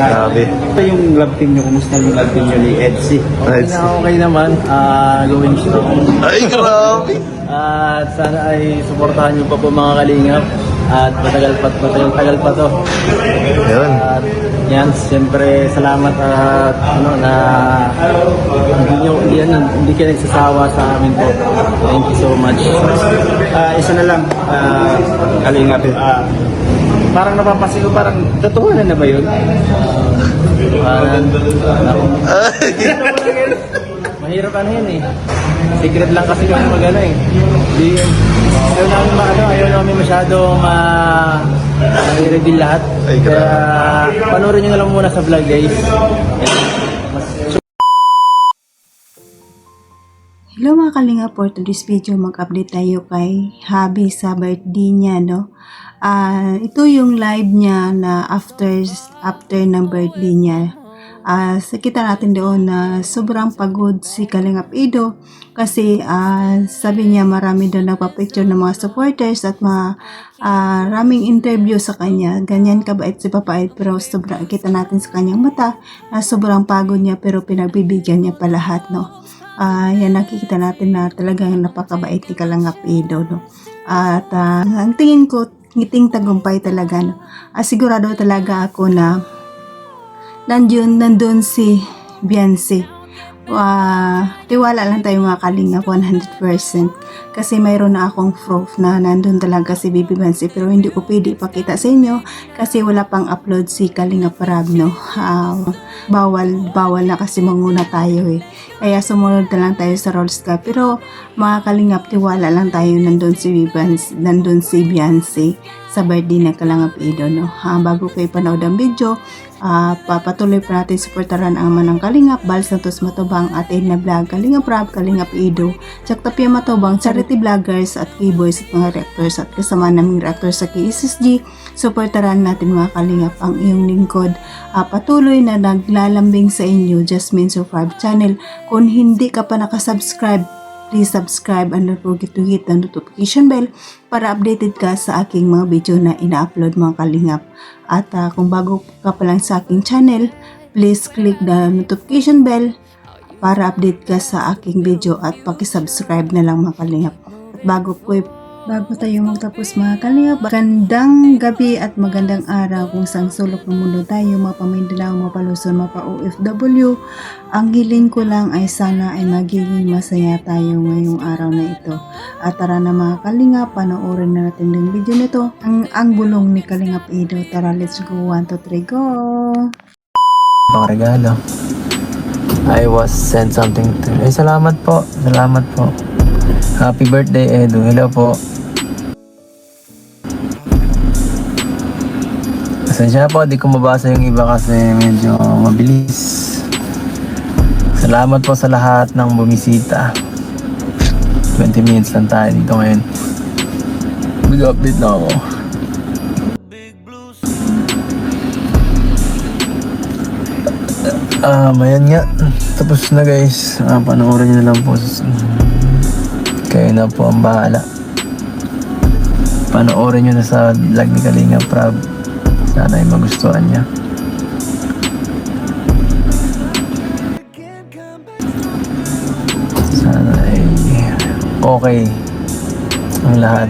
Grabe. Ito yung love team nyo. Kumusta yung love team nyo ni Edsy? Right. Okay naman, going strong. Ay, grabe. At sana ay suportahan niyo pa po mga kalingap. At matagal pa to. Yun. At yan, siyempre salamat at na hindi kayo nagsasawa sa amin po. Thank you so much. Isa na lang, Kalingap. Parang napapansin ko, parang totoo na ba yun? Mahirap ano yun eh. Secret lang kasi kami mag-ano eh. Ayaw namin masyadong i-reveal lahat. Ay, Kaya panoorin nyo na lang muna sa vlog guys. Hello mga kalinga, for today's video mag-update tayo kay Habi sa birthday niya, no? Ito yung live niya na after ng birthday niya. Kita natin doon na sobrang pagod si Kalingap Ido kasi sabi niya marami doon nagpa-picture ng mga supporters at maraming interview sa kanya. Ganyan kabait si Papa Ed, pero sobrang kita natin sa kanyang mata na sobrang pagod niya pero pinagbibigyan niya pa lahat, no? Yan nakikita natin na talagang napakabait ni Kalingap Ido, no? At ang tingin ko ngiting tagumpay talaga, no? Sigurado talaga ako na nandun si Beyonce. Tiwala lang tayo mga kalingap 100% kasi mayroon na akong proof na nandun talaga si Baby Beyonce, pero hindi ko pwede ipakita sa inyo kasi wala pang upload si Kalingap Rab, no? Bawal na kasi manguna tayo eh, kaya sumunod na lang tayo sa rules ka. Pero mga kalingap, tiwala lang tayo nandun si Beyonce sa birthday na Kalingap Ido, no? Bago kayo panood ang video, papatuloy pa natin suportaran ang Manang Kalingap, Bal Santos Matubang at Edna Vlog, Kalingap Rab, Kalingap Ido, Tsaktapia Matubang, charity vloggers at keyboys at mga reactors at kasama naming reactors sa KSSG. Suportaran natin mga kalingap ang iyong lingkod. Patuloy na naglalambing sa inyo, Jasmine Sofab channel. Kung hindi ka pa nakasubscribe, please subscribe and don't forget to hit the notification bell para updated ka sa aking mga video na ina-upload mga kalingap. At kung bago ka pa lang sa aking channel, please click the notification bell para update ka sa aking video at pakisubscribe na lang mga kalingap. At bago tayo magtapos mga kalingap, magandang gabi at magandang araw kung saan sulok ng mundo tayo, mga Pamindanao, mga Paluson, mga OFW. Ang hiling ko lang ay sana ay magiging masaya tayo ngayong araw na ito. At tara na mga kalingap, panoorin na natin yung video nito. Ang bulong ni Kalingap Ido. Tara, let's go. 1, 2, 3, go! Pang regalo. I was sent something to... salamat po. Salamat po. Happy birthday, Edo. Hello po. Pasensya na po, di ko mabasa yung iba kasi medyo mabilis. Salamat po sa lahat ng bumisita. 20 minutes lang tayo dito ngayon. Big update na ako. Mayan nga. Tapos na guys. Panoorin nyo na lang po. Kayo na po ang bahala. Panoorin nyo na sa vlog ni Kalingap Rab. Sana ay magustuhan niya. Sana ay okay ang lahat.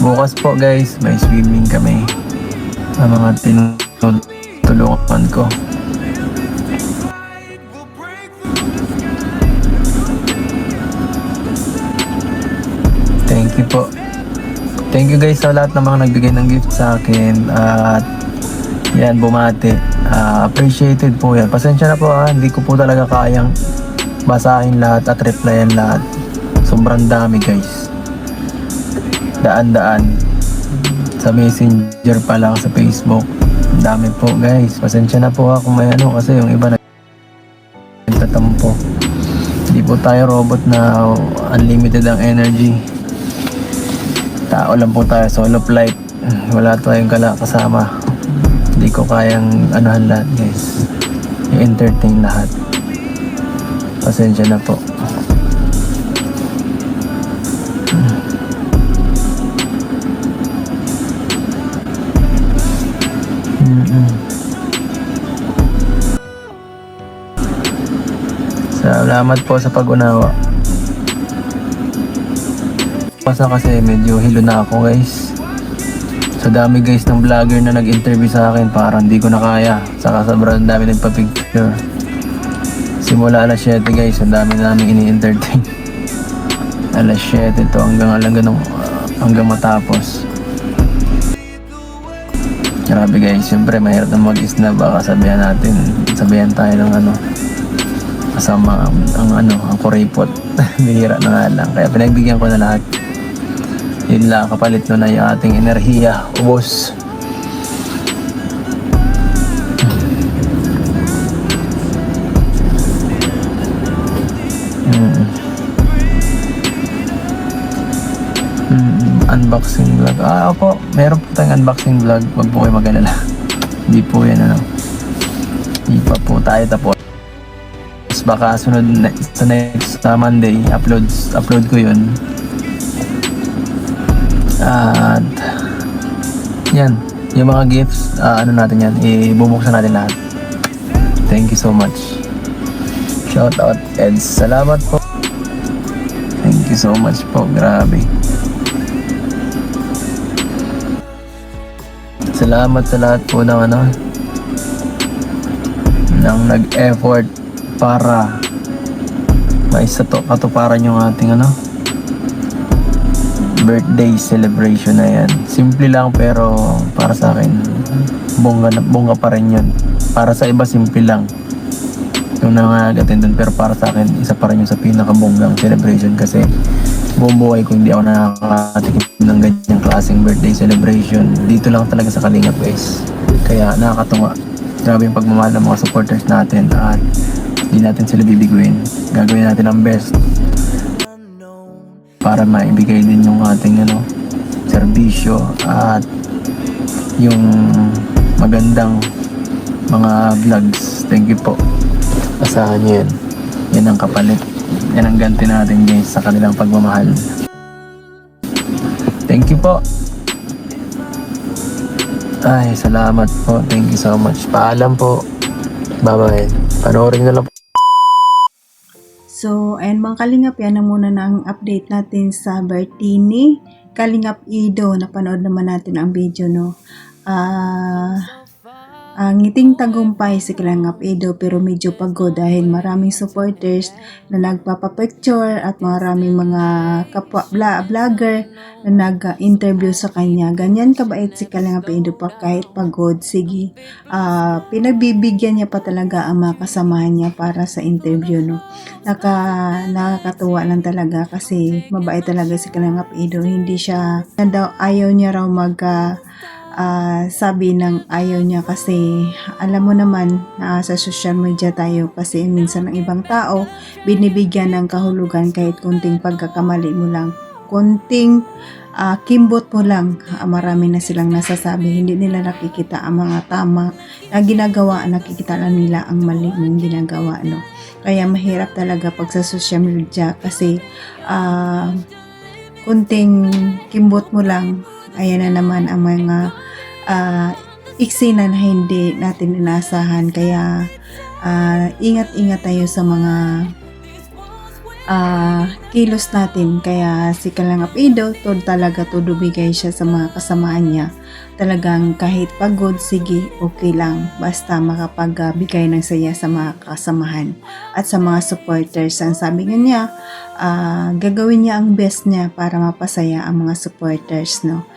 Bukas po guys, may swimming kami sa mga tinutulungan ko. Thank you po. Thank you guys sa lahat ng mga nagbigay ng gift sa akin at yan, bumati. Appreciated po yan. Pasensya na po hindi ko po talaga kayang basahin lahat at replyan lahat. Sobrang dami guys. Daan-daan. Sa messenger pa lang, sa Facebook. Ang dami po guys. Pasensya na po kung may kasi yung iba nagtatampo. Hindi po tayo robot na unlimited ang energy. Tao lang po tayo, solo flight. Wala tayong kasama. Hindi ko kayang lahat guys. I-entertain lahat. Pasensya na po. Salamat po sa pag-unawa. Kasi medyo hilo na ako guys. Sa dami guys ng vlogger na nag-interview sa akin, parang di ko na kaya. Saka sobrang dami nagpa-picture. Simula alas 7 guys, ang dami namin ini-entertain. Alas 7 to hanggang matapos. Grabe guys, siyempre mahirap na mag-isna. Baka sabihan tayo ng kasama ang kuripot. Bihira na nga lang, kaya pinagbigyan ko na lahat. Yun lang, kapalit nun na yung ating enerhiya, ubos. Unboxing vlog. Opo, meron po tayong unboxing vlog. Huwag po kayo mag-alala. Hindi po yan Hindi pa po tayo tapos. Baka sunod sa next Monday, upload ko yun. At yan, yung mga gifts, natin yan, ibubuksan natin lahat. Thank you so much. Shout out Eds, salamat po. Thank you so much po, grabe. Salamat sa lahat po ng nag-effort para katuparan yung ating birthday celebration na yan. Simple lang pero para sa akin bongga pa rin yun. Para sa iba simple lang yung nangangatin dun, pero para sa akin isa pa rin yung sa pinakabonggang celebration kasi buong buhay ko hindi ako nakakatikim ng ganyang klaseng birthday celebration. Dito lang talaga sa Kalingap guys. Kaya nakakatuwa. Grabe yung pagmamahal ng mga supporters natin at hindi natin sila bibiguin. Gagawin natin ang best para maibigay din yung ating serbisyo at yung magandang mga vlogs. Thank you po. Asahan nyo yan. Yan ang kapalit. Yan ang ganti natin guys sa kanilang pagmamahal. Thank you po. Ay, salamat po. Thank you so much. Paalam po. Bye-bye. Panoorin na lang po. So, ayan mga Kalingap, yan na muna ng update natin sa birthday ni Kalingap Ido. Napanood naman natin ang video, no? Ngiting tagumpay si Kalingap Ido pero medyo pagod dahil maraming supporters na nagpapapicture at maraming mga kapwa vlogger na nag-interview sa kanya. Ganyan kabait si Kalingap Ido pa kahit pagod. Sige, pinagbibigyan niya pa talaga ang mga kasamahan niya para sa interview, no? Nakakatuwa lang talaga kasi mabait talaga si Kalingap Ido. Hindi siya, ayaw niya raw sabi ng ayaw niya kasi alam mo naman sa social media tayo kasi minsan ng ibang tao binibigyan ng kahulugan kahit kunting pagkakamali mo lang, kunting kimbot mo lang, marami na silang nasasabi, hindi nila nakikita ang mga tama na ginagawa, nakikita lang nila ang mali mong ginagawa, no? Kaya mahirap talaga pag sa social media kasi kunting kimbot mo lang, ayan na naman ang mga iksina na hindi natin inasahan. Kaya ingat-ingat tayo sa mga kilos natin. Kaya si Kalingap Ido talaga dumigay siya sa mga kasamaan niya. Talagang kahit pagod, sige, okay lang, basta makapagbigay ng saya sa mga kasamahan at sa mga supporters. Ang sabi niya, gagawin niya ang best niya para mapasaya ang mga supporters, no?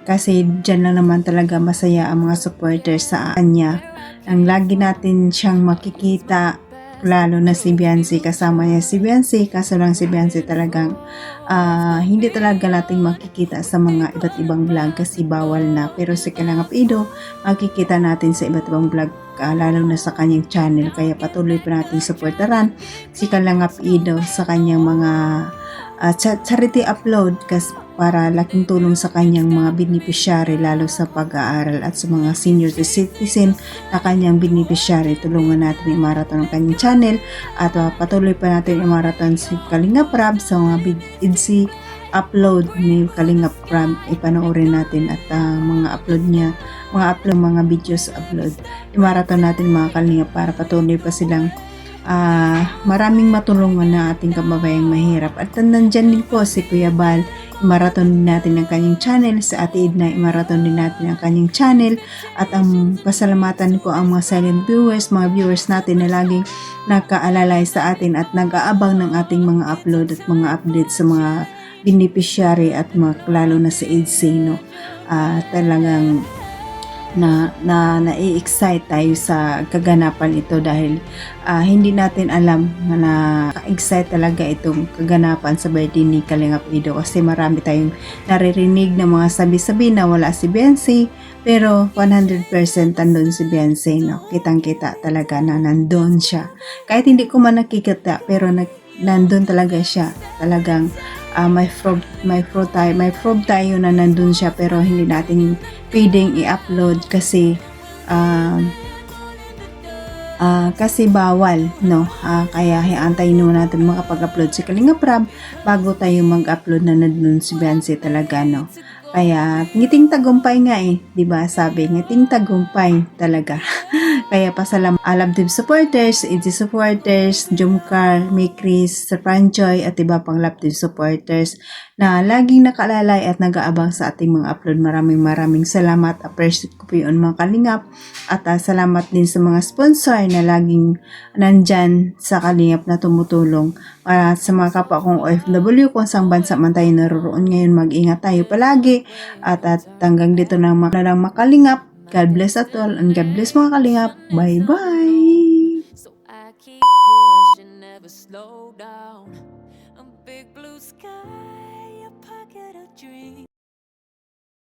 Kasi dyan lang naman talaga masaya ang mga supporters sa kanya. Ang lagi natin siyang makikita, lalo na si Beyonce, kasama niya si Beyonce, kaso lang si Beyonce talagang hindi talaga natin makikita sa mga iba't ibang vlog kasi bawal na. Pero si Kalingap Ido, makikita natin sa iba't ibang vlog, lalo na sa kanyang channel. Kaya patuloy pa natin supportaran si Kalingap Ido sa kanyang mga charity upload kasi para laking tulong sa kanyang mga beneficiary lalo sa pag-aaral at sa mga senior citizen na kanyang beneficiary. Tulungan natin i-marathon ang kanyang channel at patuloy pa natin i-marathon si Kalingap Rab sa mga upload ni Kalingap Rab. Ipanoorin natin at mga upload niya mga videos upload. I-marathon natin mga kalingap para patuloy pa silang maraming matulungan na ating kababayang mahirap. At nandyan din po si Kuya Bal, i-marathon din natin ang kanyang channel. Sa Ate Edna, i-marathon din natin ang kanyang channel. At ang pasalamatan ko ang mga silent viewers, mga viewers natin na laging nakaalalay sa atin at nag-aabang ng ating mga upload at mga updates sa mga beneficiary at lalo na sa EDSA, no? Talagang na-excite tayo sa kaganapan ito dahil hindi natin alam na excite talaga itong kaganapan sa birthday ni Kalingap Ido kasi marami tayong naririnig na mga sabi-sabi na wala si Beyonce, pero 100% nandun si Beyonce, no? Kitang-kita talaga na nandun siya. Kahit hindi ko man nakikita, pero nandun talaga siya. Talagang may proof tayo na nandun siya, pero hindi natin pwedeng i-upload kasi bawal, no? Kaya antayin muna natin makapag-upload si Kalingap Rab bago tayo mag-upload na nandun si Beyonce talaga, no? Kaya ngiting tagumpay nga di ba? Sabi, ngiting tagumpay talaga. Kaya pasalam Love Team supporters, EG supporters, Jumcar, May Chris, Sir Franjoy at iba pang Love Team supporters na laging nakalalay at nag-aabang sa ating mga upload. Maraming salamat. Appreciate ko po yun mga Kalingap. At salamat din sa mga sponsor na laging nandyan sa Kalingap na tumutulong. At sa mga kapwa kong OFW, kung saan bansa man tayo naroon ngayon, mag-ingat tayo palagi. At hanggang dito na lang makalingap. God bless at all, and God bless mga Kalingap. Bye-bye! So I keep pushing, never slow down. A big blue sky.